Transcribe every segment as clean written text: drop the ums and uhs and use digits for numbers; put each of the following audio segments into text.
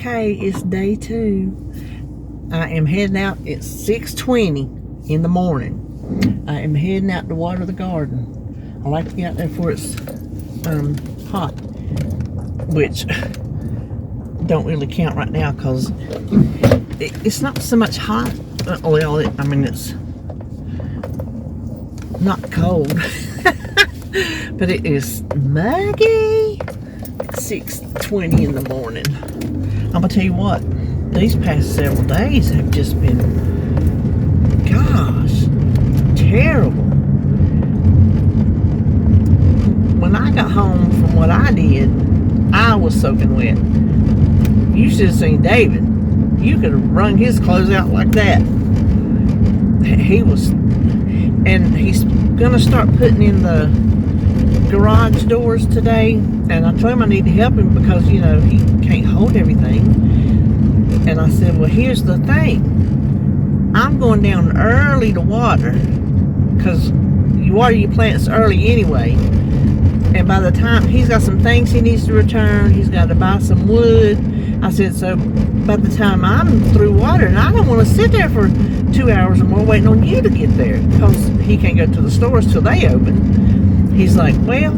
okay, it's day 2. I am heading out at 6:20 in the morning. I am heading out to water the garden. I like to get out there before it's hot, which don't really count right now because it's not so much hot. Well, I mean, it's not cold, but it is muggy. 6:20 in the morning. I'm gonna tell you what, these past several days have just been, gosh, terrible. When I got home from what I did, I was soaking wet. You should have seen David. You could have wrung his clothes out like that. He was, and he's gonna start putting in the garage doors today, and I told him I need to help him because, you know, he can't hold everything. And I said, well, here's the thing, I'm going down early to water because you water your plants early anyway, and by the time he's got some things he needs to return, he's got to buy some wood. I said, so by the time I'm through watering, I don't want to sit there for 2 hours or more waiting on you to get there because he can't go to the stores till they open. He's like, well,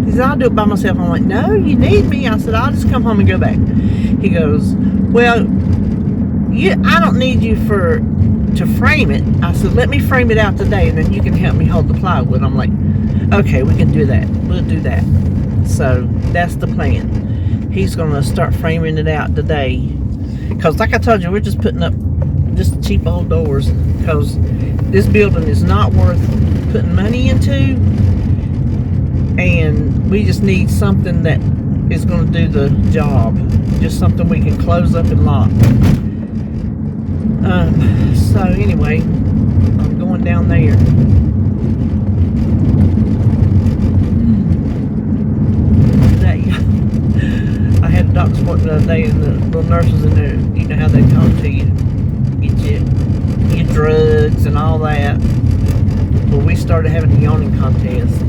he said, I'll do it by myself. I'm like, no, you need me. I said, I'll just come home and go back. He goes, well, I don't need you to frame it. I said, let me frame it out today and then you can help me hold the plywood. I'm like, okay, we can do that. We'll do that. So that's the plan. He's going to start framing it out today. Because like I told you, we're just putting up just cheap old doors because this building is not worth putting money into. And we just need something that is going to do the job. Just something we can close up and lock. So anyway, I'm going down there. I had a doctor's appointment the other day, and the little nurses in there, you know how they talk to you, get your drugs and all that. Well, we started having a yawning contest.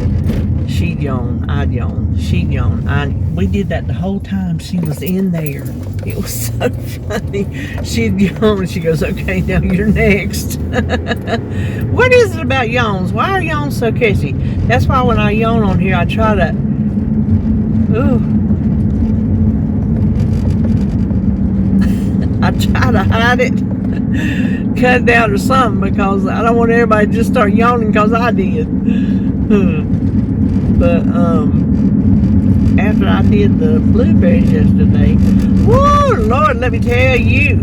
She'd yawn, I'd yawn, she'd yawn. We did that the whole time she was in there. It was so funny. She'd yawn and she goes, okay, now you're next. What is it about yawns? Why are yawns so catchy? That's why when I yawn on here, I try to, I try to hide it, cut it down or something, because I don't want everybody to just start yawning because I did. But after I did the blueberries yesterday, woo, Lord, let me tell you,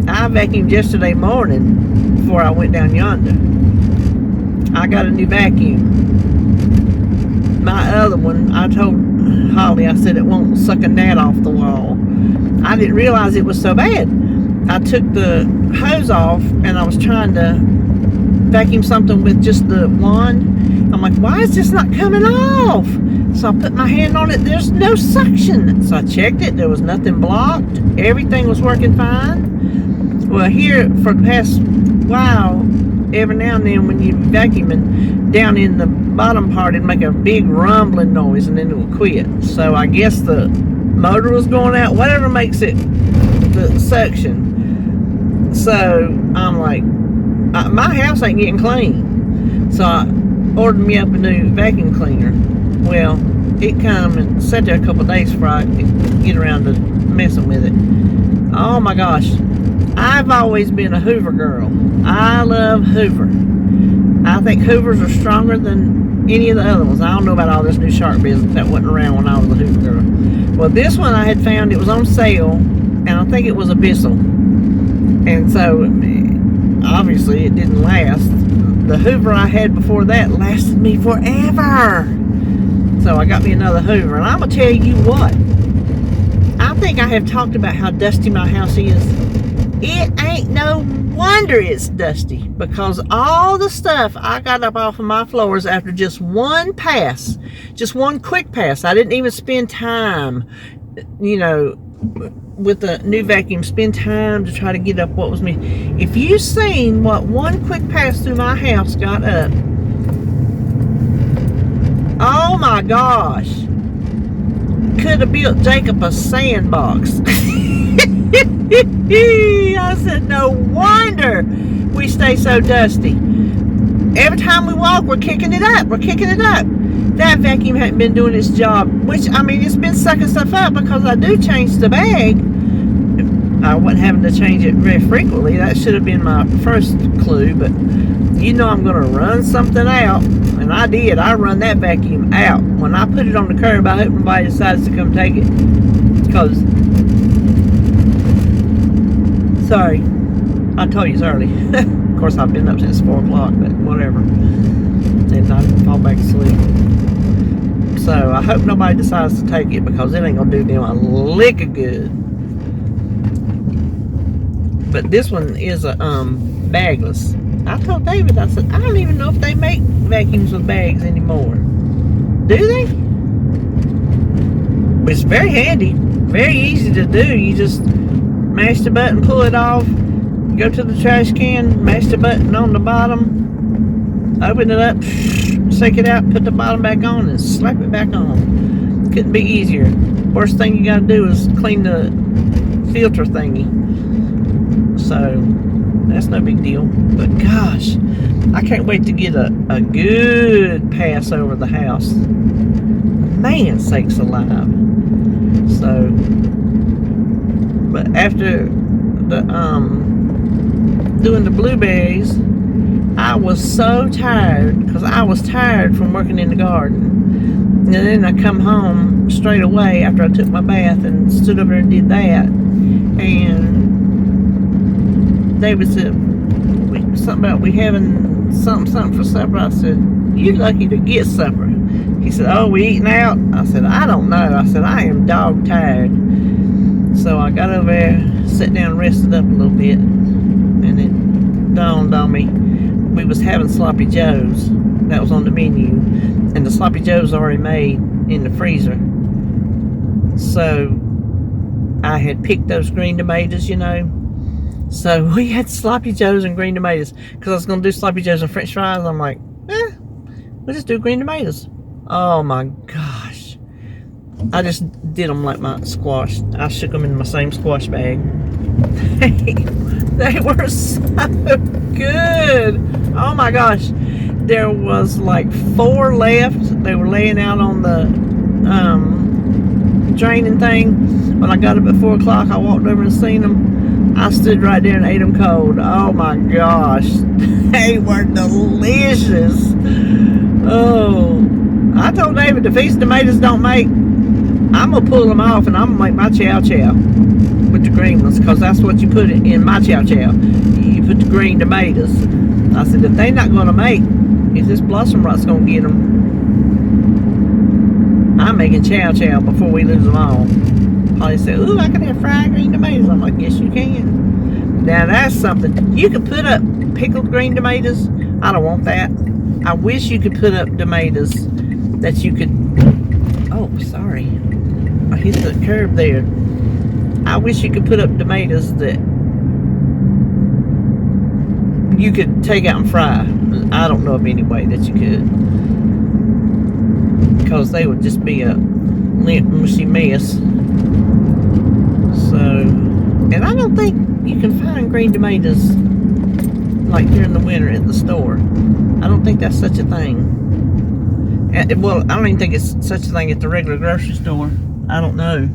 I vacuumed yesterday morning before I went down yonder. I got a new vacuum. My other one, I told Holly, I said it won't suck a gnat off the wall. I didn't realize it was so bad. I took the hose off and I was trying to vacuum something with just the wand. I'm like, why is this not coming off? So I put my hand on it. There's no suction. So I checked it. There was nothing blocked. Everything was working fine. Well, here for the past while, every now and then when you're vacuuming, down in the bottom part, it'd make a big rumbling noise and then it would quit. So I guess the motor was going out, whatever makes it, the suction. So I'm like, my house ain't getting clean. So I ordered me up a new vacuum cleaner. Well, it come and sat there a couple of days before I could get around to messing with it. Oh my gosh, I've always been a Hoover girl. I love Hoover. I think Hoovers are stronger than any of the other ones. I don't know about all this new shark business that wasn't around when I was a Hoover girl. Well, this one I had found, it was on sale, and I think it was a Bissell. And so, obviously, it didn't last. The Hoover I had before that lasted me forever. So I got me another Hoover, and I'm going to tell you what. I think I have talked about how dusty my house is. It ain't no wonder it's dusty, because all the stuff I got up off of my floors after just one pass, just one quick pass. I didn't even spend time, you know, with the new vacuum, spend time to try to get up what was me. If you seen what one quick pass through my house got up, oh my gosh, could have built Jacob a sandbox. I said, no wonder we stay so dusty. Every time we walk, we're kicking it up. We're kicking it up. That vacuum hadn't been doing its job, which, I mean, it's been sucking stuff up because I do change the bag. I wasn't having to change it very frequently. That should have been my first clue, but you know I'm going to run something out, and I did. I run that vacuum out. When I put it on the curb, I hope nobody decides to come take it, because, sorry, I told you it's early. Of course, I've been up since 4 o'clock, but whatever. And I fall back asleep. So I hope nobody decides to take it, because it ain't going to do them a lick of good. But this one is a bagless. I told David, I said, I don't even know if they make vacuums with bags anymore. Do they? It's very handy. Very easy to do. You just mash the button, pull it off, go to the trash can, mash the button on the bottom, open it up, shake it out, put the bottom back on, and slap it back on. Couldn't be easier. Worst thing you gotta do is clean the filter thingy. So that's no big deal. But gosh, I can't wait to get a good pass over the house. Man sakes alive. So, but after the doing the blueberries, I was so tired, because I was tired from working in the garden. And then I come home straight away after I took my bath and stood over and did that. And David said something about we having something for supper. I said, you lucky to get supper. He said, oh, we eating out? I said, I don't know. I said, I am dog tired. So I got over there, sat down and rested up a little bit, and it dawned on me we was having sloppy joes. That was on the menu, and the sloppy joes already made in the freezer. So I had picked those green tomatoes, you know. So we had sloppy joes and green tomatoes, because I was going to do sloppy joes and french fries. I'm like, we'll just do green tomatoes. Oh my gosh. I just did them like my squash. I shook them in my same squash bag. They were so good. Oh my gosh. There was like 4 left. They were laying out on the draining thing. When I got up at 4 o'clock, I walked over and seen them. I stood right there and ate them cold. Oh my gosh. They were delicious. Oh. I told David, if these tomatoes don't make, I'm going to pull them off and I'm going to make my chow chow with the green ones, because that's what you put in my chow chow. You put the green tomatoes. I said, if they not going to make, if this blossom rot's going to get them, I'm making chow chow before we lose them all. Holly said, ooh, I can have fried green tomatoes. I'm like, yes, you can. Now, that's something. You can put up pickled green tomatoes. I don't want that. I wish you could put up tomatoes that you could... Oh, sorry. I hit the curb there. I wish you could put up tomatoes that you could take out and fry. I don't know of any way that you could, because they would just be a limp, mushy mess. So, and I don't think you can find green tomatoes like during the winter at the store. I don't think that's such a thing. Well, I don't even think it's such a thing at the regular grocery store. I don't know.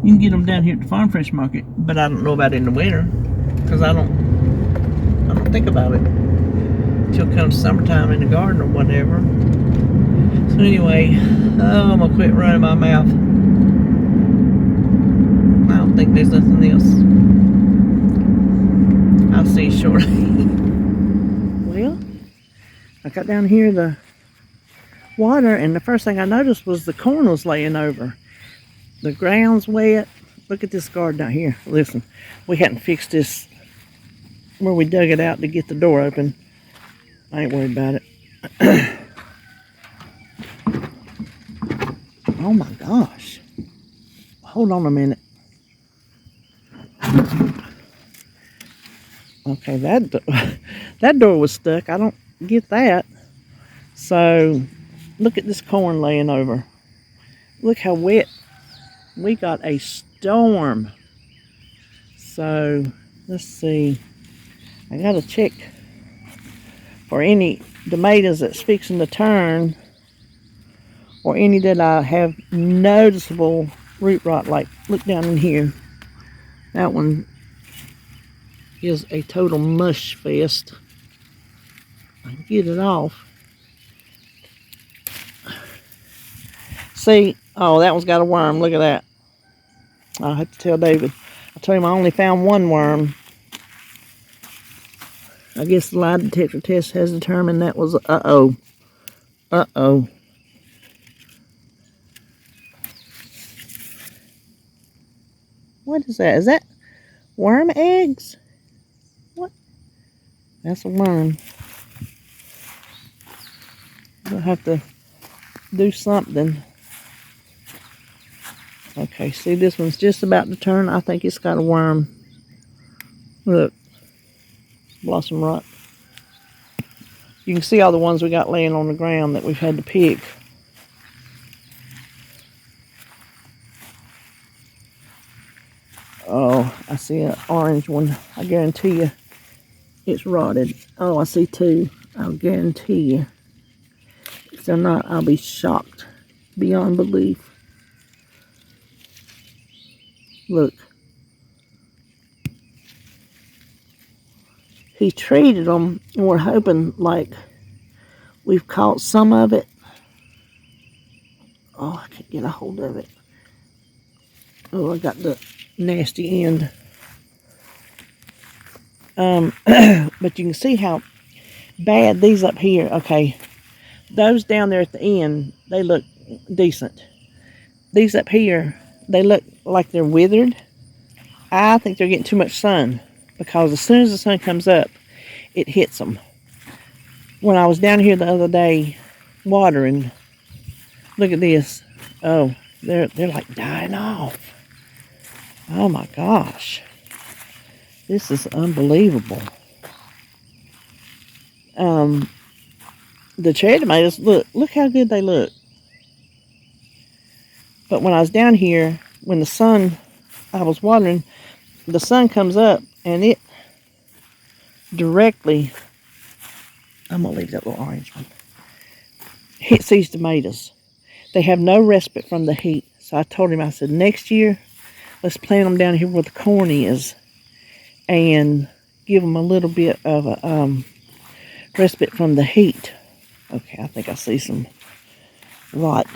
You can get them down here at the Farm Fresh Market, but I don't know about it in the winter, because I don't think about it till it comes summertime in the garden or whatever. So anyway, I'm gonna quit running my mouth. I don't think there's nothing else. I'll see you shortly. Well, I got down here the water, and the first thing I noticed was the corn was laying over. The ground's wet. Look at this garden out here. Listen, we hadn't fixed this where we dug it out to get the door open. I ain't worried about it. Oh my gosh. Hold on a minute. Okay, that door was stuck. I don't get that. So Look at this corn laying over. Look how wet. We got a storm. So, let's see. I gotta check for any tomatoes that's fixing to turn, or any that I have noticeable root rot. Like, look down in here. That one is a total mush fest. I can get it off. See, oh, that one's got a worm. Look at that. I'll have to tell David. I told him I only found one worm. I guess the lie detector test has determined that was uh-oh. Uh-oh. What is that? Is that worm eggs? What? That's a worm. I'll have to do something. Okay, see, this one's just about to turn. I think it's got a worm. Look. Blossom rot. You can see all the ones we got laying on the ground that we've had to pick. Oh, I see an orange one. I guarantee you it's rotted. Oh, I see two. I'll guarantee you. If they're not, I'll be shocked beyond belief. Look. He treated them, and we're hoping like we've caught some of it. Oh, I can't get a hold of it. Oh, I got the nasty end. But you can see how bad these up here. Okay, those down there at the end, they look decent. These up here, they look like they're withered. I think they're getting too much sun, because as soon as the sun comes up, it hits them. When I was down here the other day watering, look at this. Oh, they're like dying off. Oh my gosh. This is unbelievable. The cherry tomatoes, look how good they look. But when I was down here, when I was watering, the sun comes up and it directly, I'm going to leave that little orange one, hits these tomatoes. They have no respite from the heat. So I told him, I said, next year, let's plant them down here where the corn is and give them a little bit of a respite from the heat. Okay, I think I see some rot.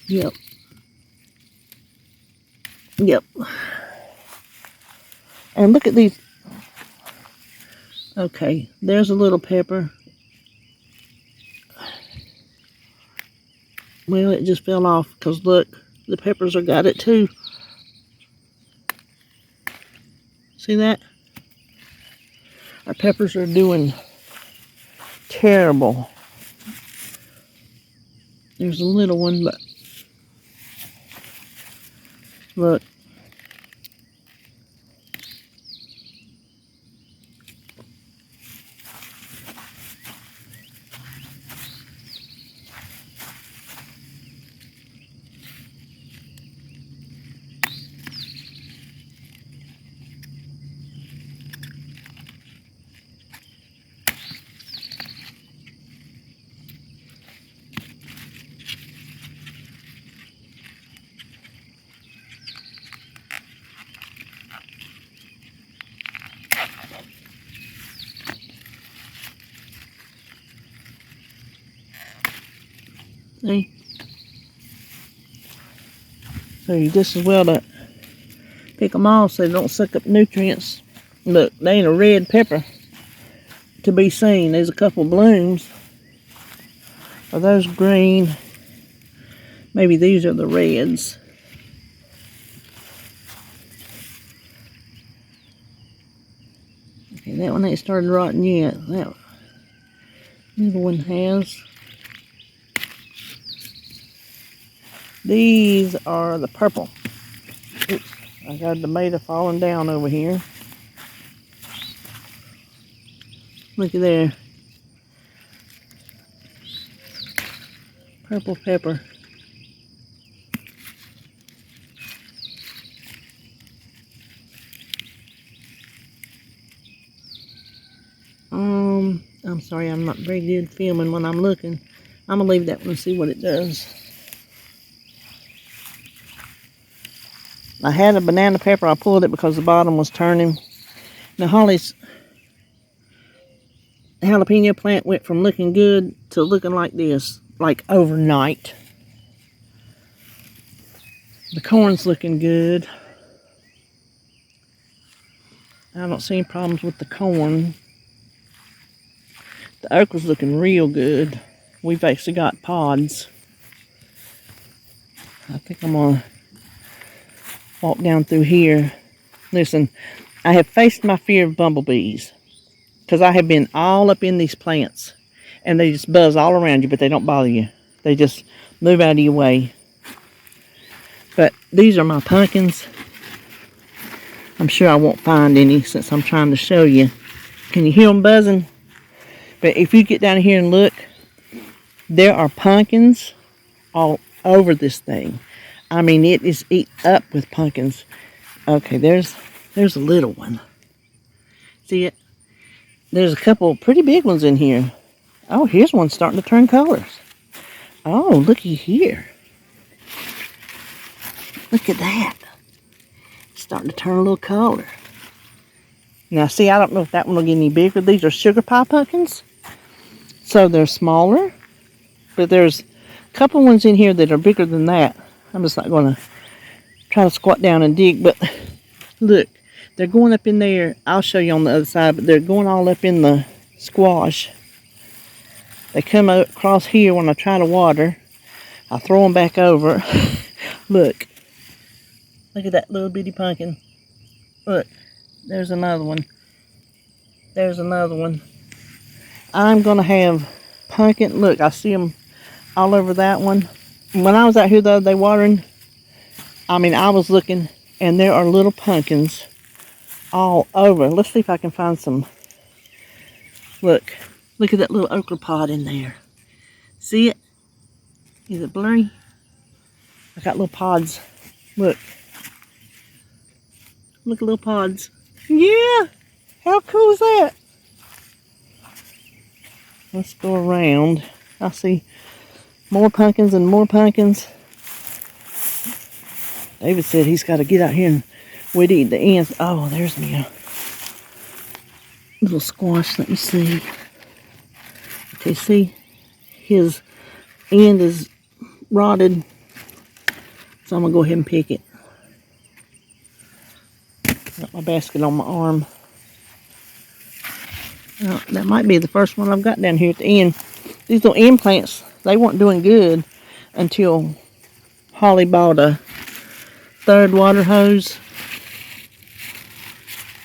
Yep. Yep. And look at these. Okay, there's a little pepper. Well, it just fell off because look, the peppers have got it too. See that? Our peppers are doing terrible. There's a little one, but look. See? So you just as well to pick them off so they don't suck up nutrients. Look, they ain't a red pepper to be seen. There's a couple blooms. Are those green? Maybe these are the reds. Okay, that one ain't started rotting yet. That other one has. These are the purple. Oops, I got a tomato falling down over here. Look at there. Purple pepper. I'm sorry, I'm not very good filming when I'm looking. I'm gonna leave that one and see what it does. I had a banana pepper. I pulled it because the bottom was turning. Now Holly's jalapeno plant went from looking good to looking like this, like overnight. The corn's looking good. I don't see any problems with the corn. The okra's looking real good. We've actually got pods. I think I'm gonna walk down through here. Listen, I have faced my fear of bumblebees because I have been all up in these plants and they just buzz all around you, but they don't bother you. They just move out of your way. But these are my pumpkins. I'm sure I won't find any since I'm trying to show you. Can you hear them buzzing? But if you get down here and look, there are pumpkins all over this thing. I mean, it is eaten up with pumpkins. Okay, there's a little one. See it? There's a couple pretty big ones in here. Oh, here's one starting to turn colors. Oh, looky here. Look at that. It's starting to turn a little color. Now, see, I don't know if that one will get any bigger. These are sugar pie pumpkins. So they're smaller. But there's a couple ones in here that are bigger than that. I'm just not going to try to squat down and dig. But look, they're going up in there. I'll show you on the other side. But they're going all up in the squash. They come across here when I try to water. I throw them back over. Look. Look at that little bitty pumpkin. Look. There's another one. There's another one. I'm going to have pumpkin. Look, I see them all over that one. When I was out here the other day watering, I mean, I was looking, and there are little pumpkins all over. Let's see if I can find some. Look. Look at that little okra pod in there. See it? Is it blurry? I got little pods. Look. Look at little pods. Yeah! How cool is that? Let's go around. I see more pumpkins and more pumpkins. David said he's got to get out here and we'd eat the ends. Oh, there's me a little squash. Let me see. Okay, see? His end is rotted. So I'm going to go ahead and pick it. Got my basket on my arm. Now, that might be the first one I've got down here at the end. These little end plants, they weren't doing good until Holly bought a third water hose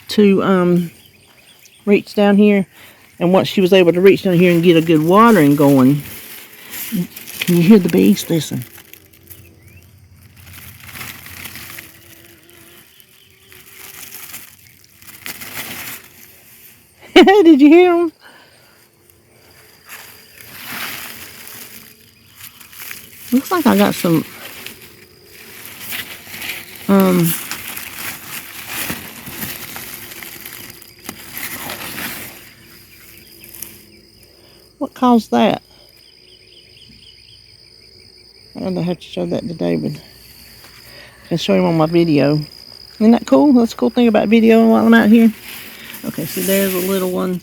to reach down here. And once she was able to reach down here and get a good watering going, can you hear the bees? Listen. Did you hear them? Looks like I got some what caused that? I'm gonna have to show that to David. I can show him on my video. Isn't that cool? That's a cool thing about videoing while I'm out here. Okay, so there's a little one.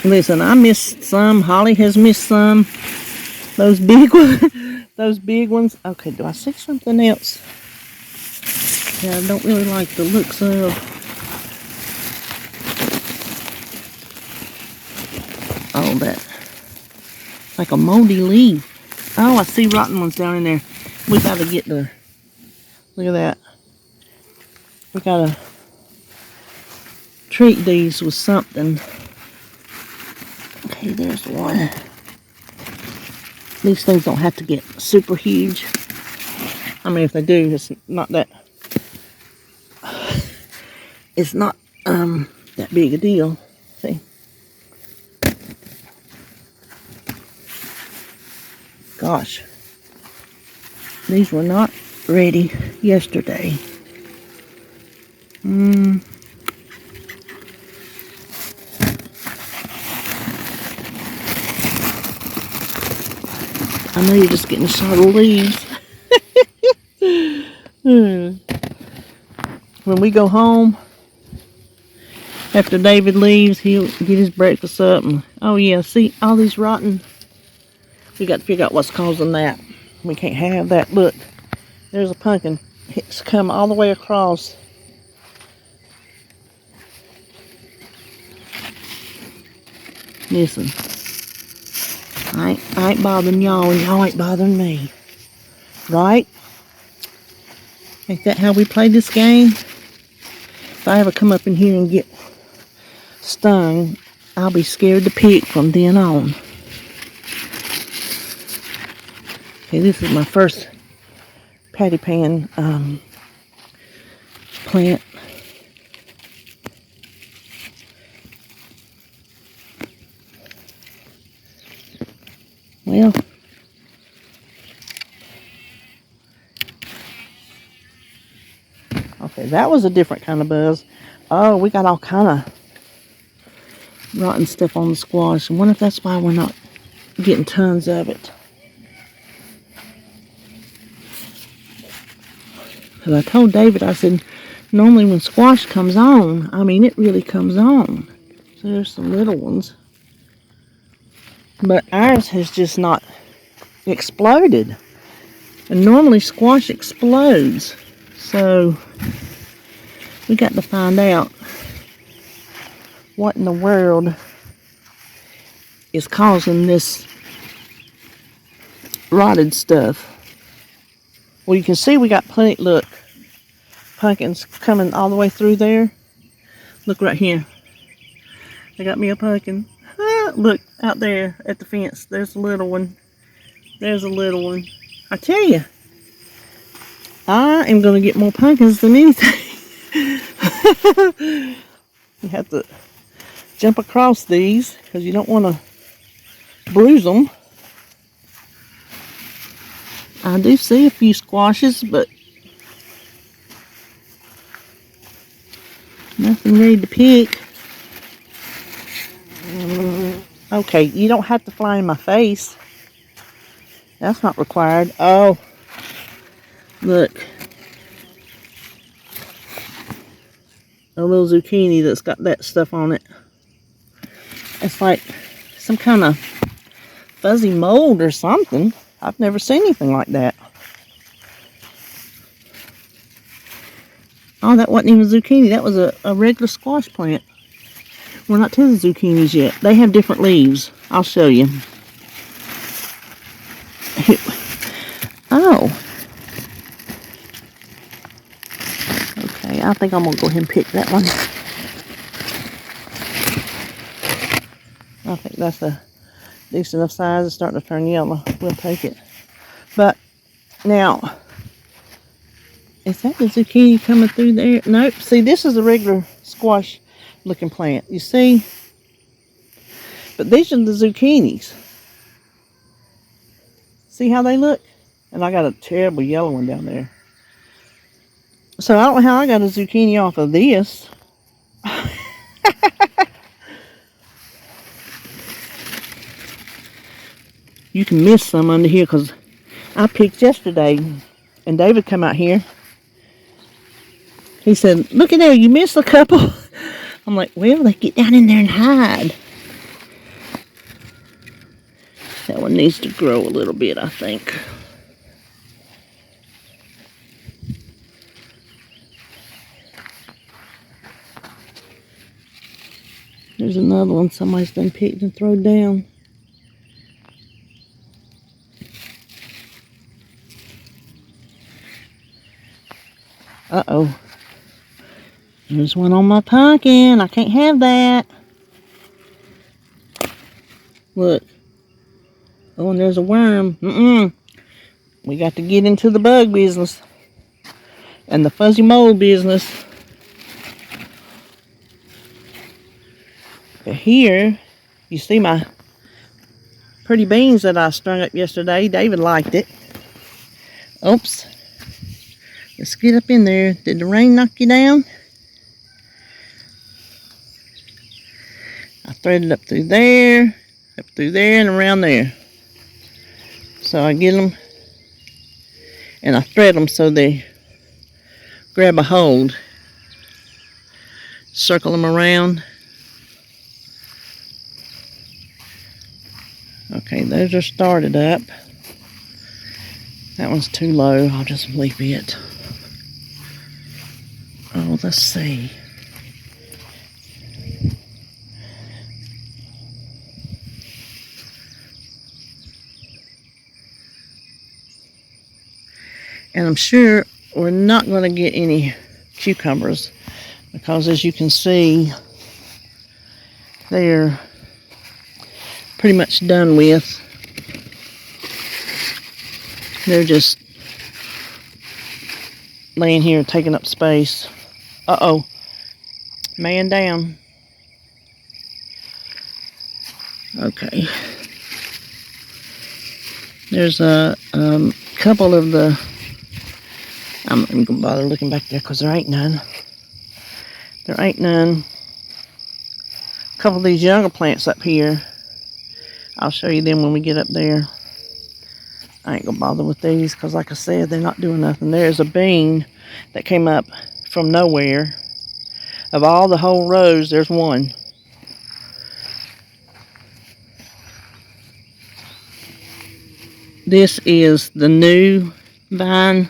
Listen, I missed some. Holly has missed some. Those big ones. Those big ones. Okay, do I see something else? Yeah, I don't really like the looks of. Oh, that. Like a moldy leaf. Oh, I see rotten ones down in there. We gotta get the. Look at that. We gotta treat these with something. Okay, there's one. These things don't have to get super huge. I mean, if they do, it's not that. It's not that big a deal. See? Gosh. These were not ready yesterday. I know you're just getting a shot of leaves. When we go home, after David leaves, he'll get his breakfast up. And, oh yeah, see all these rotten. We got to figure out what's causing that. We can't have that. Look, there's a pumpkin. It's come all the way across. Listen, I ain't bothering y'all, and y'all ain't bothering me. Right? Ain't that how we play this game? If I ever come up in here and get stung, I'll be scared to pick from then on. Okay, this is my first patty pan plant. Well, okay, that was a different kind of buzz. Oh, we got all kind of rotten stuff on the squash. I wonder if that's why we're not getting tons of it. Because I told David, I said, normally when squash comes on, I mean, it really comes on. So there's some little ones. But ours has just not exploded. And normally squash explodes. So we got to find out what in the world is causing this rotted stuff. Well, you can see we got plenty, look, pumpkins coming all the way through there. Look right here. I got me a pumpkin. Ah, look, out there at the fence. There's a little one. There's a little one. I tell you, I am going to get more pumpkins than anything. You have to jump across these because you don't want to bruise them. I do see a few squashes, but nothing ready to pick. Okay, you don't have to fly in my face. That's not required. Oh, look. A little zucchini that's got that stuff on it. It's like some kind of fuzzy mold or something. I've never seen anything like that. Oh, that wasn't even zucchini. That was a regular squash plant. We're not to the zucchinis yet. They have different leaves. I'll show you. Oh. Okay, I think I'm going to go ahead and pick that one. I think that's a decent enough size. It's starting to turn yellow. We'll take it. But now, is that the zucchini coming through there? Nope. See, this is a regular squash looking plant. You see? But these are the zucchinis. See how they look? And I got a terrible yellow one down there. So I don't know how I got a zucchini off of this. You can miss some under here because I picked yesterday and David come out here. He said, look at there, you missed a couple. I'm like, well, they get down in there and hide. That one needs to grow a little bit, I think. There's another one somebody's done picked and thrown down. Uh-oh. There's one on my pumpkin. I can't have that. Look. Oh, and there's a worm. We got to get into the bug business. And the fuzzy mold business. Here, you see my pretty beans that I strung up yesterday. David liked it. Oops. Let's get up in there. Did the rain knock you down? I threaded up through there, and around there. So I get them, and I thread them so they grab a hold. Circle them around. Okay, those are started up. That one's too low. I'll just leave it. Oh, let's see. And I'm sure we're not going to get any cucumbers because, as you can see, they're pretty much done with. They're just laying here taking up space. Uh-oh. Man down. Okay. There's a couple of the... I'm not even going to bother looking back there because there ain't none. There ain't none. A couple of these younger plants up here. I'll show you them when we get up there. I ain't going to bother with these because, like I said, they're not doing nothing. There's a bean that came up from nowhere. Of all the whole rows, there's one. This is the new vine.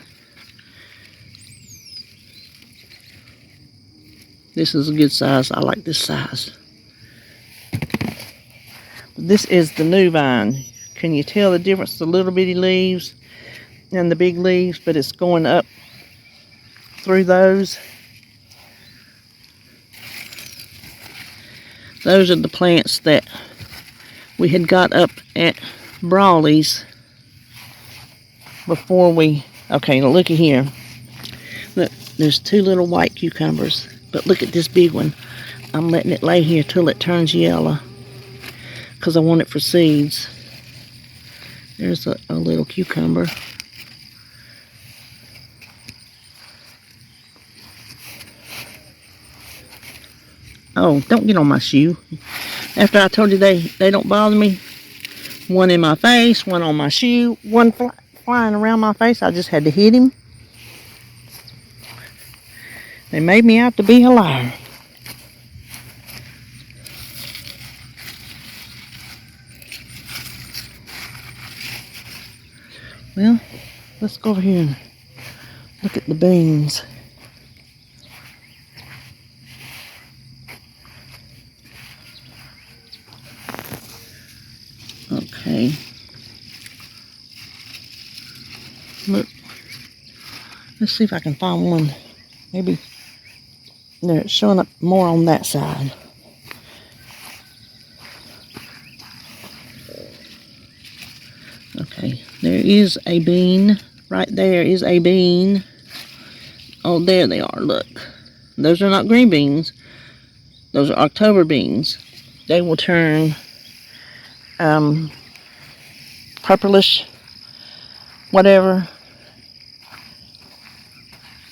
This is a good size. I like this size. This is the new vine. Can you tell the difference? The little bitty leaves and the big leaves, but it's going up through those. Those are the plants that we had got up at Brawley's before we... Okay, now look at here. Look, there's two little white cucumbers, but look at this big one. I'm letting it lay here till it turns yellow because I want it for seeds. There's a little cucumber. Oh, don't get on my shoe. After I told you they don't bother me. One in my face, one on my shoe, one flying around my face. I just had to hit him. They made me out to be a liar. Well, let's go over here and look at the beans. Okay. Look. Let's see if I can find one. Maybe they're showing up more on that side. Okay, there is a bean. Right there is a bean. Oh, there they are, look. Those are not green beans. Those are October beans. They will turn purplish, whatever,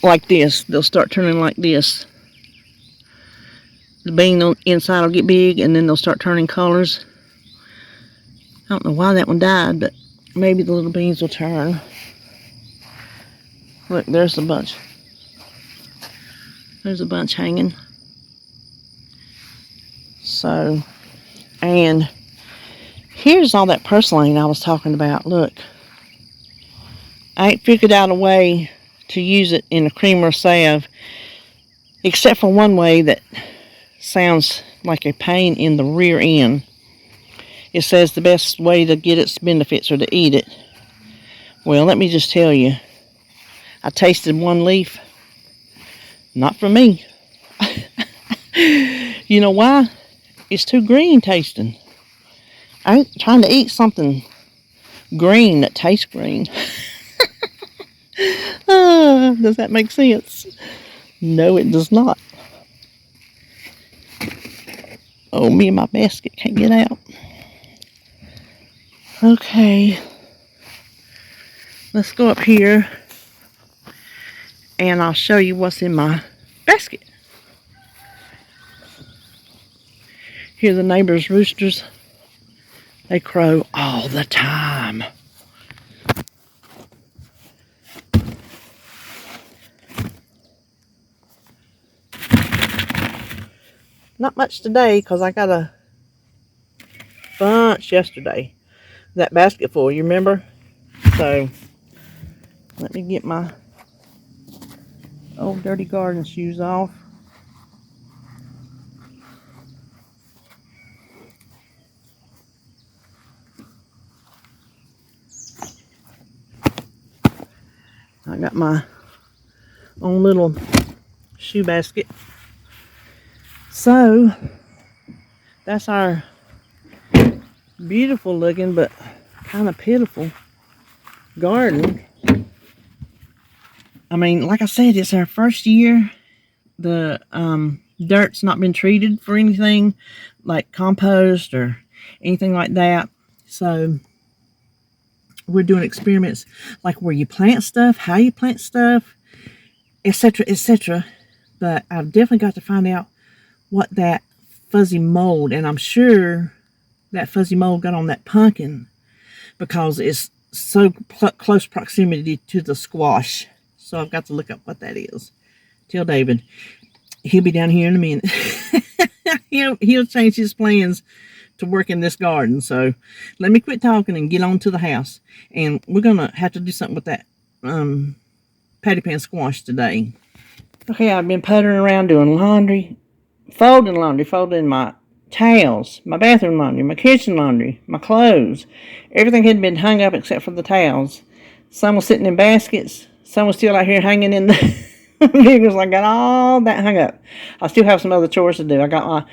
like this. They'll start turning like this. The bean on the inside will get big, and then they'll start turning colors. I don't know why that one died, but maybe the little beans will turn. Look, there's a bunch. There's a bunch hanging. So, and here's all that purslane I was talking about. Look, I ain't figured out a way to use it in a cream or salve, except for one way that sounds like a pain in the rear end. It says the best way to get its benefits are to eat it. Well, let me just tell you, I tasted one leaf. Not for me. You know why? It's too green tasting. I ain't trying to eat something green that tastes green. Does that make sense? No, it does not. Oh, me and my basket can't get out. Okay. Let's go up here and I'll show you what's in my basket. Hear the neighbors' roosters. They crow all the time. Not much today because I got a bunch yesterday. That basket full, you remember? So, let me get my old dirty garden shoes off. I got my own little shoe basket. So, that's our beautiful looking but kind of pitiful garden. I mean, like I said, it's our first year. The dirt's not been treated for anything like compost or anything like that. So we're doing experiments like where you plant stuff, how you plant stuff, etc., etc. But I've definitely got to find out what that fuzzy mold, and I'm sure that fuzzy mold got on that pumpkin because it's so close proximity to the squash. So I've got to look up what that is. Tell David. He'll be down here in a minute. he'll change his plans to work in this garden. So let me quit talking and get on to the house. And we're going to have to do something with that patty pan squash today. Okay, I've been puttering around doing laundry, folding my towels, my bathroom laundry, my kitchen laundry, my clothes. Everything had been hung up except for the towels. Some was sitting in baskets. Some was still out here hanging in the vehicles. I got all that hung up. I still have some other chores to do. I got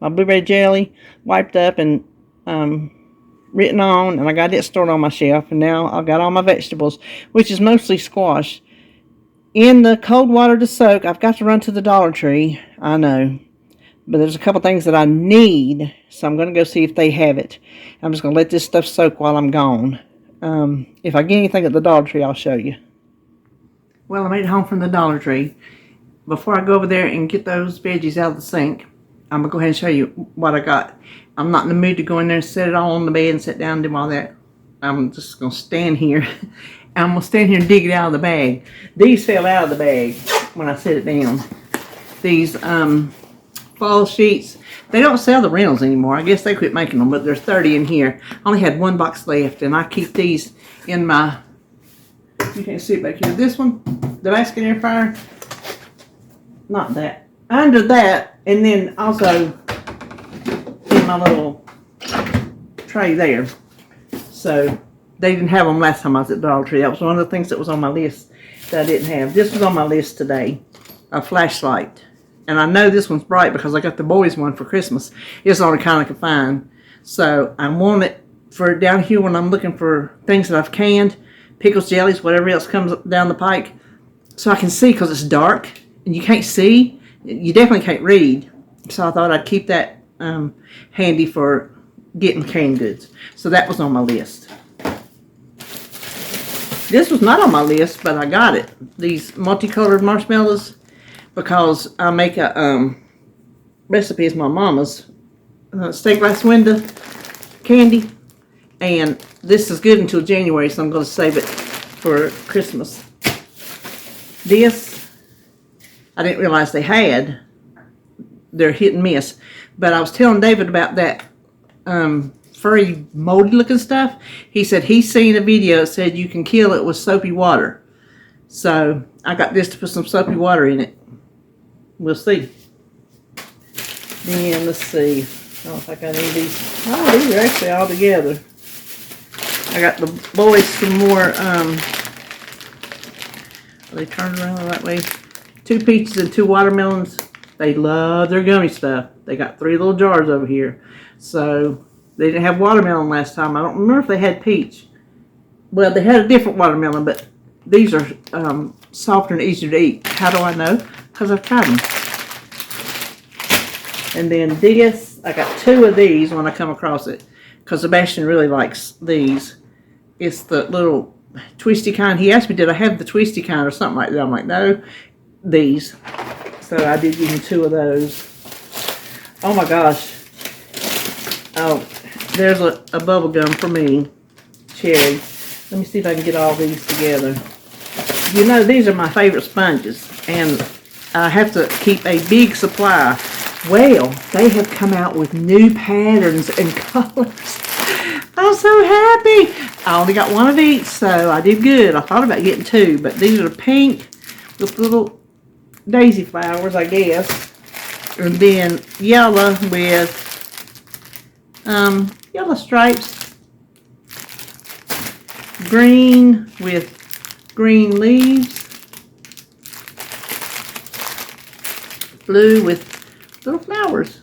my blueberry jelly wiped up and written on, and I got it stored on my shelf. And now I've got all my vegetables, which is mostly squash, in the cold water to soak. I've got to run to the Dollar Tree, I know, but there's a couple things that I need, so I'm going to go see if they have it. I'm just going to let this stuff soak while I'm gone. If I get anything at the Dollar Tree, I'll show you. Well, I made it home from the Dollar Tree. Before I go over there and get those veggies out of the sink, I'm going to go ahead and show you what I got. I'm not in the mood to go in there and set it all on the bed and sit down and do all that. I'm just going to stand here. I'm going to stand here and dig it out of the bag. These fell out of the bag when I set it down. These fall sheets, they don't sell the Reynolds anymore. I guess they quit making them, but there's 30 in here. I only had one box left, and I keep these in my, you can't see it back here, this one, the basket air fryer, not that, under that, and then also in my little tray there. So they didn't have them last time I was at Dollar Tree. That was one of the things that was on my list that I didn't have. This was on my list today, a flashlight. And I know this one's bright because I got the boys one for Christmas. It's the only kind I could find. So I want it for down here when I'm looking for things that I've canned, pickles, jellies, whatever else comes down the pike, so I can see, because it's dark and you can't see. You definitely can't read. So I thought I'd keep that handy for getting canned goods. So that was on my list. This was not on my list, but I got it. These multicolored marshmallows, because I make a recipe as my mama's stained glass window candy, and this is good until January, so I'm going to save it for Christmas. This, I didn't realize they had. They're hit and miss, but I was telling David about that furry, moldy looking stuff. He said he's seen a video that said you can kill it with soapy water. So I got this to put some soapy water in it. We'll see. Then let's see. I don't think I need these. Oh, these are actually all together. I got the boys some more. Are they turned around the right way? 2 peaches and 2 watermelons. They love their gummy stuff. They got 3 little jars over here. So they didn't have watermelon last time. I don't remember if they had peach. Well, they had a different watermelon, but these are softer and easier to eat. How do I know? Because I've tried them. And then this, I got 2 of these when I come across it, because Sebastian really likes these. It's the little twisty kind. He asked me, did I have the twisty kind or something like that? I'm like, no, these. So I did give him 2 of those. Oh my gosh. Oh, there's a bubble gum for me. Cherry. Let me see if I can get all these together. You know, these are my favorite sponges, and I have to keep a big supply. Well, they have come out with new patterns and colors. I'm so happy. I only got 1 of each, so I did good. I thought about getting 2, but these are pink with little daisy flowers, I guess. And then yellow with yellow stripes. Green with green leaves. Blue with little flowers.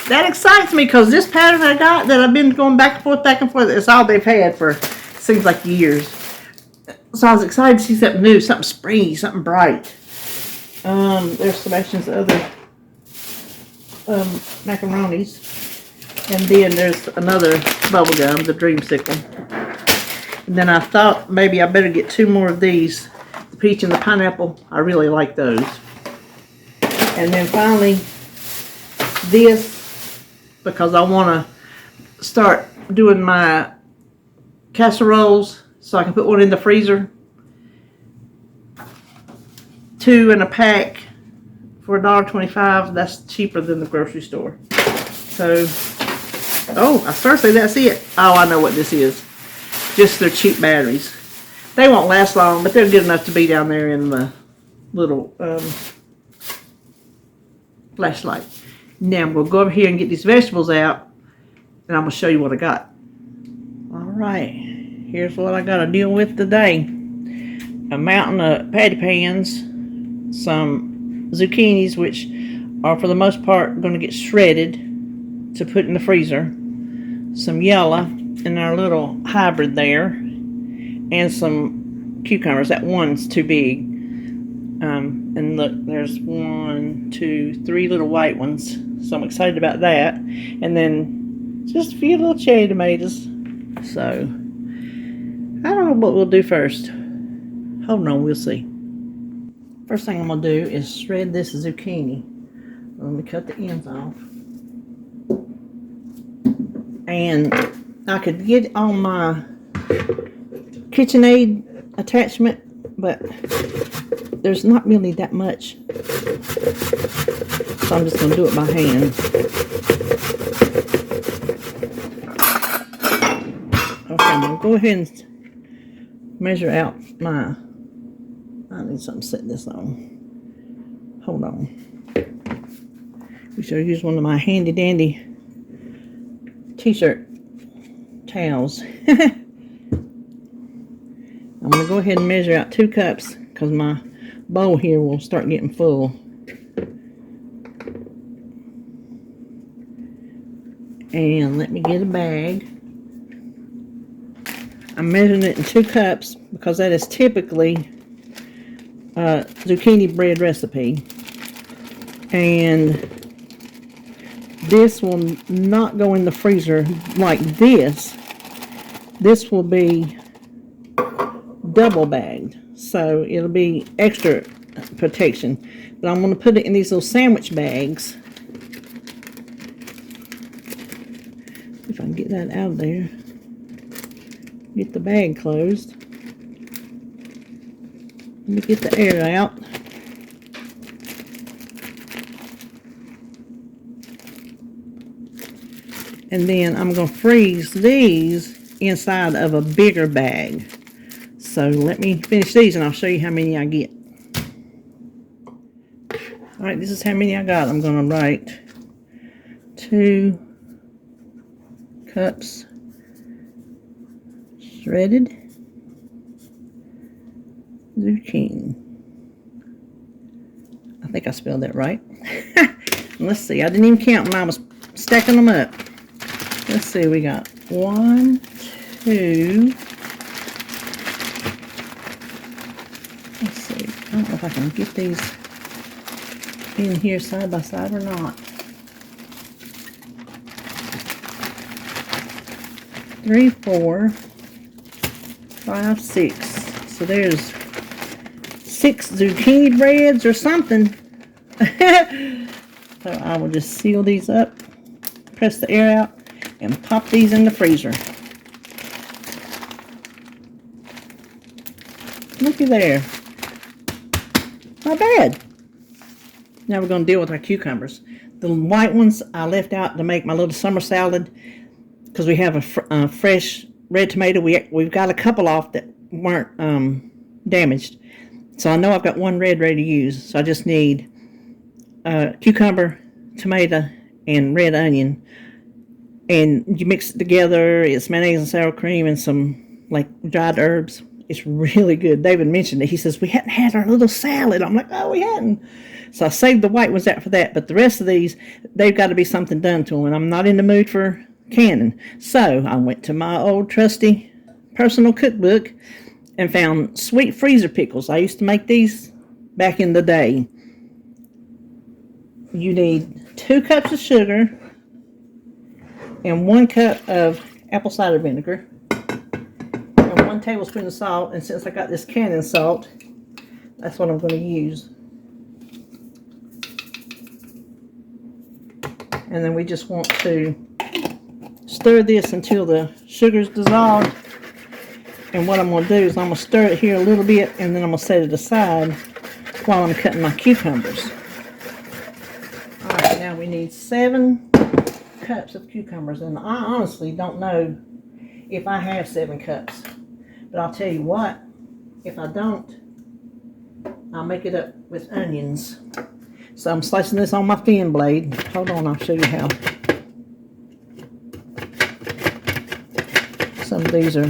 That excites me because this pattern I got that I've been going back and forth, it's all they've had for seems like years. So I was excited to see something new, something springy, something bright. There's Sebastian's other macaronis. And then there's another bubble gum, the Dreamsicle. And then I thought maybe I better get 2 more of these. The peach and the pineapple, I really like those. And then finally, this, because I want to start doing my casseroles so I can put one in the freezer. 2 in a pack for $1.25. That's cheaper than the grocery store. So, oh, I started to say that's it. Oh, I know what this is. Just their cheap batteries. They won't last long, but they're good enough to be down there in the little flashlight. Now I'm going to go over here and get these vegetables out, and I'm going to show you what I got. Alright, here's what I got to deal with today. A mountain of patty pans, some zucchinis, which are for the most part going to get shredded to put in the freezer, some yellow in our little hybrid there, and some cucumbers. That one's too big. And look, there's 1, 2, 3 little white ones. So I'm excited about that. And then just a few little cherry tomatoes. So, I don't know what we'll do first. Hold on, we'll see. First thing I'm going to do is shred this zucchini. Let me cut the ends off. And I could get on my KitchenAid attachment, but there's not really that much, so I'm just going to do it by hand. Okay, I'm going to go ahead and measure out my, I need something to set this on. Hold on. We should use one of my handy dandy t-shirt towels. I'm going to go ahead and measure out 2 cups because my bowl here will start getting full. And let me get a bag. I'm measuring it in 2 cups because that is typically a zucchini bread recipe. And this will not go in the freezer like this. This will be double bagged, so it'll be extra protection. But I'm going to put it in these little sandwich bags. If I can get that out of there. Get the bag closed. Let me get the air out. And then I'm going to freeze these inside of a bigger bag. So let me finish these and I'll show you how many I get. Alright, this is how many I got. I'm going to write 2 cups shredded zucchini. I think I spelled that right. Let's see, I didn't even count when I was stacking them up. Let's see, we got 1, 2. Let's see, I don't know if I can get these in here side by side or not. 3, 4, 5, 6. So there's 6 zucchini breads or something. So I will just seal these up, press the air out, and pop these in the freezer. Looky there. Not bad. Now we're going to deal with our cucumbers. The white ones I left out to make my little summer salad because we have a fresh red tomato. We've got a couple off that weren't damaged. So I know I've got one red ready to use. So I just need cucumber, tomato, and red onion. And you mix it together. It's mayonnaise and sour cream and some like dried herbs. It's really good. David mentioned it. He says, we hadn't had our little salad. I'm like, oh, we hadn't. So I saved the white ones out for that. But the rest of these, they've got to be something done to them. And I'm not in the mood for canning. So I went to my old trusty personal cookbook and found sweet freezer pickles. I used to make these back in the day. You need 2 cups of sugar and 1 cup of apple cider vinegar. 1 tablespoon of salt, and since I got this canning salt, that's what I'm going to use. And then we just want to stir this until the sugar's dissolved. And what I'm going to do is I'm going to stir it here a little bit, and then I'm going to set it aside while I'm cutting my cucumbers. Alright, now we need 7 cups of cucumbers, and I honestly don't know if I have 7 cups. But I'll tell you what, if I don't, I'll make it up with onions. So I'm slicing this on my thin blade. Hold on, I'll show you how. Some of these are...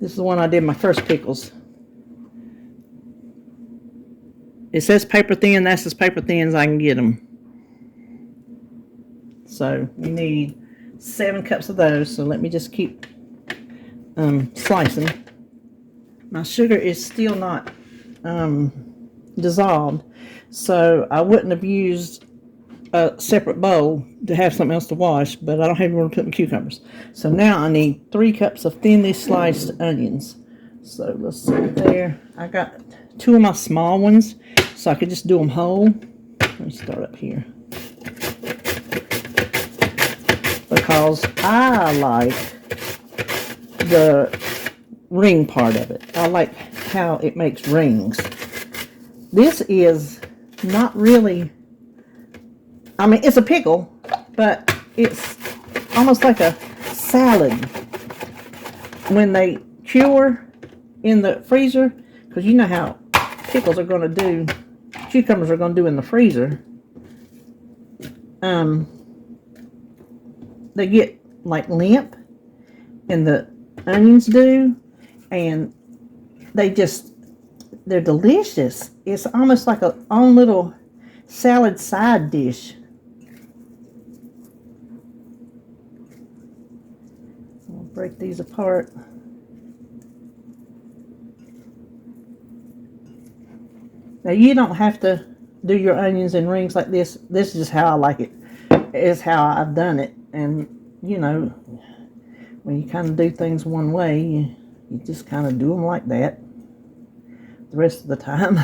This is the one I did my first pickles. It says paper thin, that's as paper thin as I can get them. So you need 7 cups of those. So let me just keep slicing. My sugar is still not dissolved, so I wouldn't have used a separate bowl to have something else to wash, but I don't have anywhere to put my cucumbers. So now I need 3 cups of thinly sliced onions. So let's see there. I got 2 of my small ones, so I could just do them whole. Let me start up here. Because I like the ring part of it. I like how it makes rings. This is not really, I mean, it's a pickle, but it's almost like a salad. When they cure in the freezer, because you know how pickles are going to do, cucumbers are going to do in the freezer. They get like limp, and the onions do, and they're delicious. It's almost like a own little salad side dish. I'll break these apart. Now you don't have to do your onions in rings like this. This is just how I like it. It's how I've done it. And you know, when you kind of do things one way, you just kind of do them like that the rest of the time.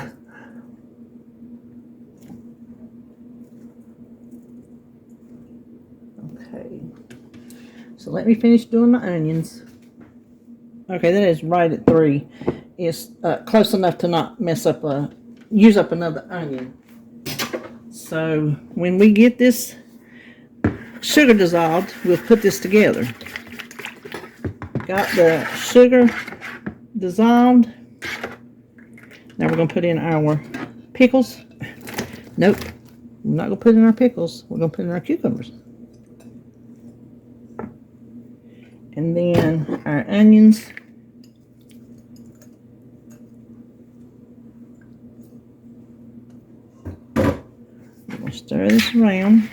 Okay, so let me finish doing my onions. Okay, that is right at 3. It's close enough to not mess up use up another onion. So when we get this sugar dissolved, we'll put this together. Got the sugar dissolved. Now we're going to put in our pickles. Nope, we're not going to put in our pickles. We're going to put in our cucumbers. And then our onions. We'll stir this around.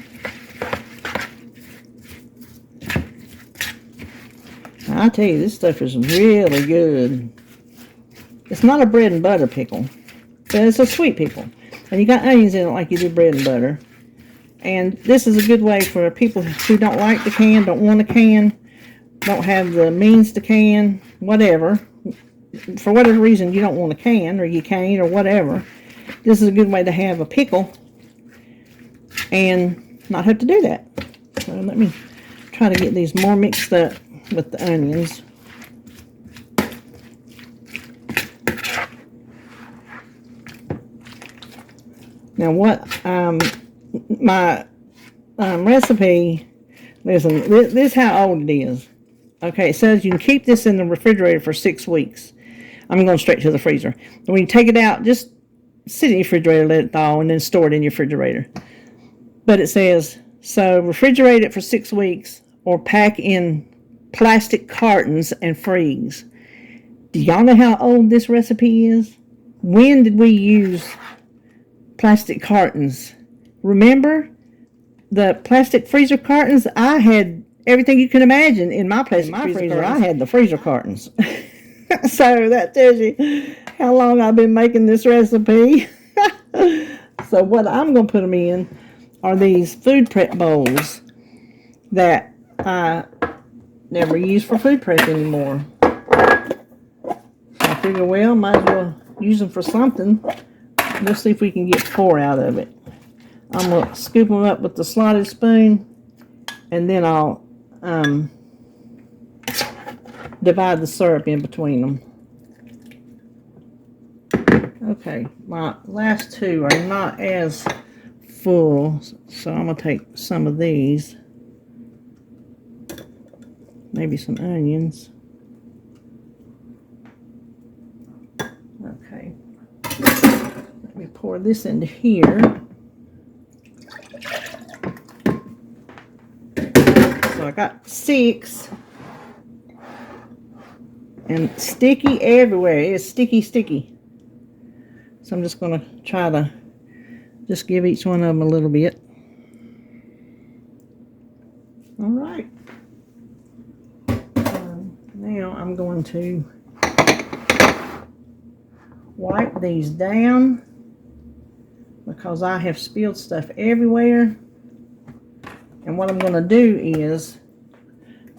I tell you, this stuff is really good. It's not a bread and butter pickle, but it's a sweet pickle. And you got onions in it like you do bread and butter. And this is a good way for people who don't like to can, don't want to can, don't have the means to can, whatever. For whatever reason you don't want to can, or you can't, or whatever. This is a good way to have a pickle and not have to do that. So let me try to get these more mixed up with the onions. Now what my recipe, listen, this is how old it is. Okay, it says you can keep this in the refrigerator for 6 weeks. I'm going straight to the freezer. When you take it out, just sit in your refrigerator, let it thaw, and then store it in your refrigerator. But it says, so refrigerate it for 6 weeks or pack in plastic cartons and freeze. Do y'all know how old this recipe is? When did we use plastic cartons? Remember the plastic freezer cartons? I had everything you can imagine in my plastic freezer. I had the freezer cartons. So that tells you how long I've been making this recipe. So what I'm going to put them in are these food prep bowls that I never use for food prep anymore. I figure, well, might as well use them for something. Let's see if we can get 4 out of it. I'm going to scoop them up with the slotted spoon, and then I'll divide the syrup in between them. Okay, my last 2 are not as full, so I'm going to take some of these, maybe some onions. Okay, let me pour this into here. So I got 6, and sticky everywhere. It's sticky. So I'm just going to try to just give each one of them a little bit. All right. Now I'm going to wipe these down because I have spilled stuff everywhere. And what I'm going to do is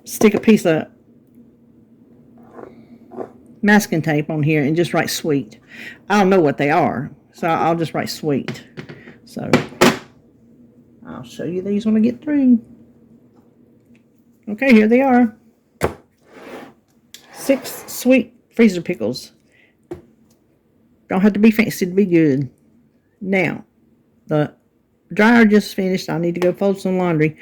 stick a piece of masking tape on here and just write sweet. I don't know what they are, so I'll just write sweet. So I'll show you these when I get through. Okay, here they are. 6 sweet freezer pickles. Don't have to be fancy to be good. Now, the dryer just finished. I need to go fold some laundry.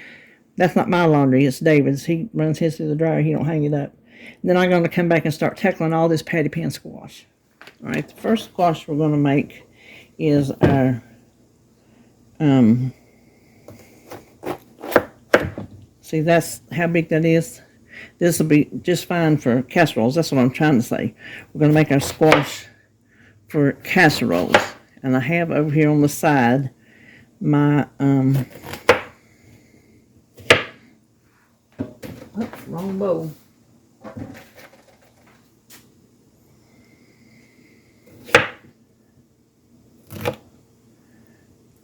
That's not my laundry, it's David's. He runs his through the dryer. He don't hang it up. And then I'm going to come back and start tackling all this patty pan squash. All right, the first squash we're going to make is our see, that's how big that is. This will be just fine for casseroles. That's what I'm trying to say. We're going to make our squash for casseroles. And I have over here on the side my wrong bowl.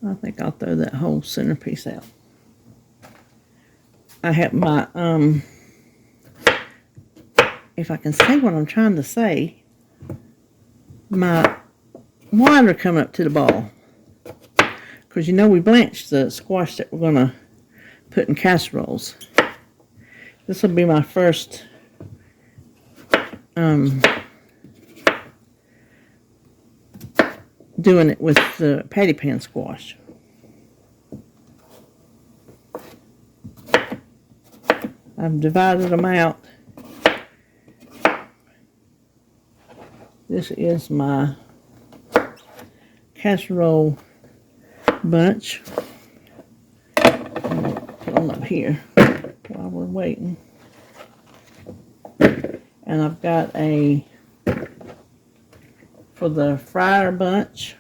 I think I'll throw that whole centerpiece out. I have my if I can say what I'm trying to say, my water coming up to the ball. Because you know we blanched the squash that we're going to put in casseroles. This will be my first doing it with the patty pan squash. I've divided them out. This is my casserole bunch. Put them up here while we're waiting. And I've got a for the fryer bunch,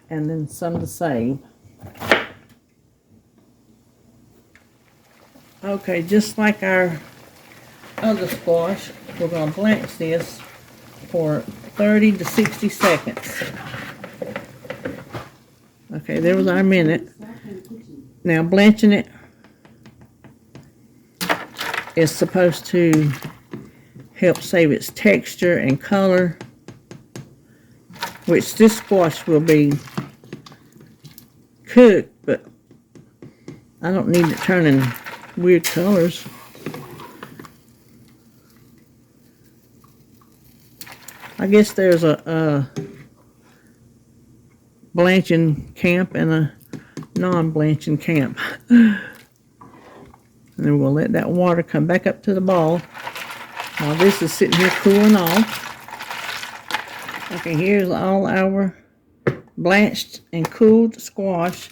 and then some to save. Okay, just like our other squash, we're going to blanch this for 30 to 60 seconds. Okay, there was our minute. Now blanching it is supposed to help save its texture and color, which this squash will be cooked, but I don't need it turning weird colors. I guess there's a blanching camp and a non-blanching camp. And then we'll let that water come back up to the ball while this is sitting here cooling off. Okay, here's all our blanched and cooled squash.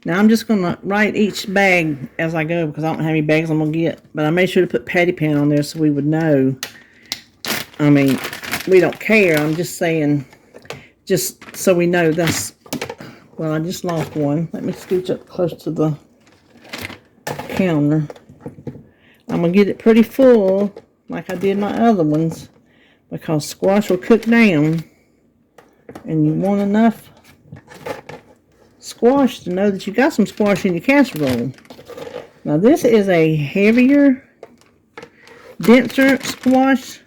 Now I'm just going to write each bag as I go because I don't know how many bags I'm going to get. But I made sure to put patty pan on there so we would know. I mean, we don't care. I'm just saying, just so we know that's, well, I just lost one. Let me scooch up close to the counter. I'm going to get it pretty full like I did my other ones because squash will cook down and you want enough squash to know that you got some squash in your casserole. Now this is a heavier, denser squash,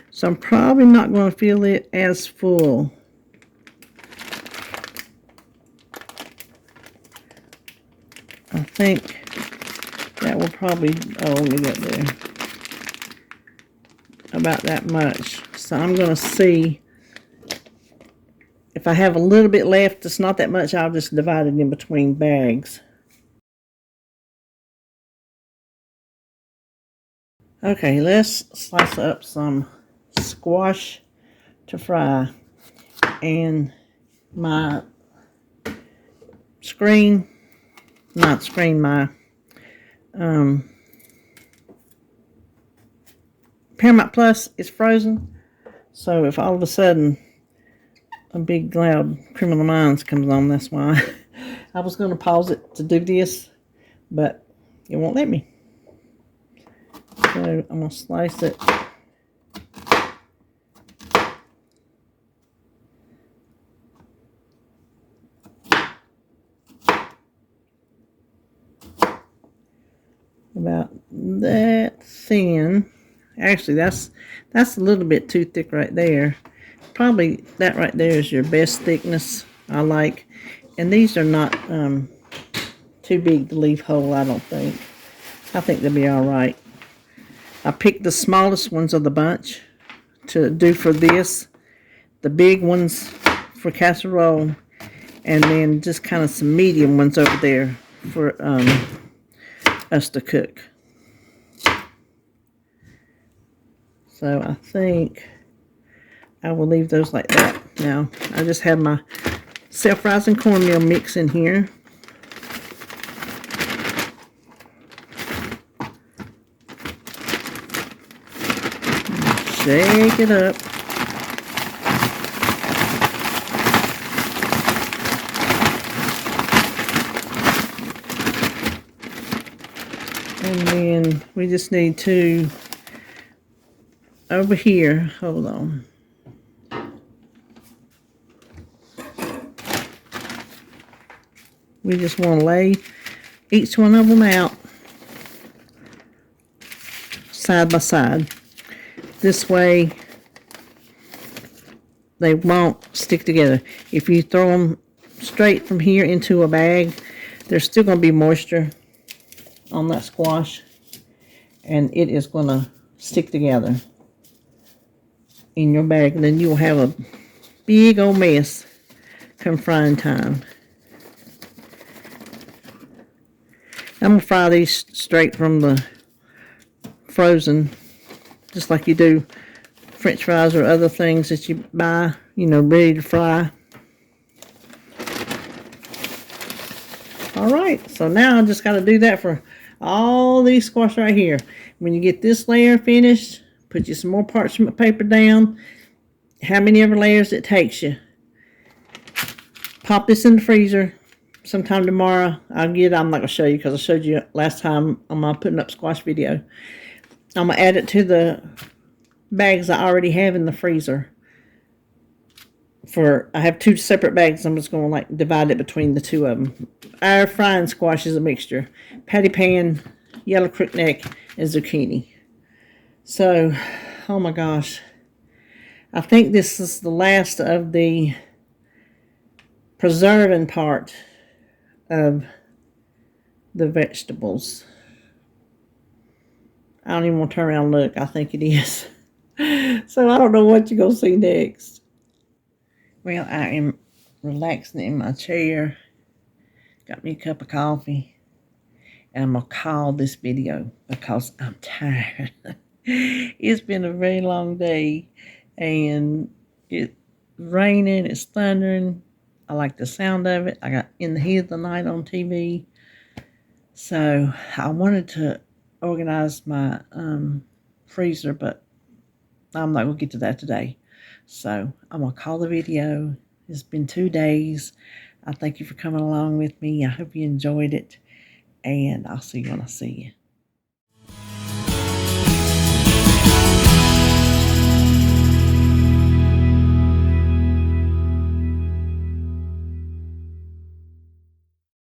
so I'm probably not going to fill it as full. I think that will probably, oh, let me get there, about that much. So I'm going to see if I have a little bit left, it's not that much, I'll just divide it in between bags. Okay, let's slice up some squash to fry. And my my Paramount Plus is frozen. So if all of a sudden a big loud Criminal Minds comes on, that's why. I was going to pause it to do this, but it won't let me. So I'm going to slice it. About that thin. Actually, that's a little bit too thick right there. Probably that right there is your best thickness, I like. And these are not too big to leave whole, I don't think. I think they'll be all right. I picked the smallest ones of the bunch to do for this. The big ones for casserole. And then just kind of some medium ones over there for us to cook. So I think I will leave those like that. Now, I just have my self-rising cornmeal mix in here. Shake it up. And then we just need to, over here, hold on. We just want to lay each one of them out side by side. This way they won't stick together. If you throw them straight from here into a bag, there's still going to be moisture on that squash, and it is going to stick together in your bag, and then you'll have a big old mess come frying time. I'm going to fry these straight from the frozen, just like you do French fries or other things that you buy, you know, ready to fry. Alright, so now I just got to do that for all these squash right here. When you get this layer finished, put you some more parchment paper down, how many ever layers it takes you. Pop this in the freezer. Sometime tomorrow, I'm not going to show you because I showed you last time on my putting up squash video. I'm going to add it to the bags I already have in the freezer. I have two separate bags. I'm just going to like divide it between the two of them. Our frying squash is a mixture. Patty pan, yellow crookneck, and zucchini. So, oh my gosh. I think this is the last of the preserving part of the vegetables. I don't even want to turn around and look. I think it is. So I don't know what you're going to see next. Well, I am relaxing in my chair. Got me a cup of coffee. And I'm going to call this video because I'm tired. It's been a very long day. And it's raining. It's thundering. I like the sound of it. I got In the Heat of the Night on TV. So I wanted to organize my freezer, but I'm not going to get to that today. So I'm going to call the video. It's been 2 days. I thank you for coming along with me. I hope you enjoyed it. And I'll see you when I see you.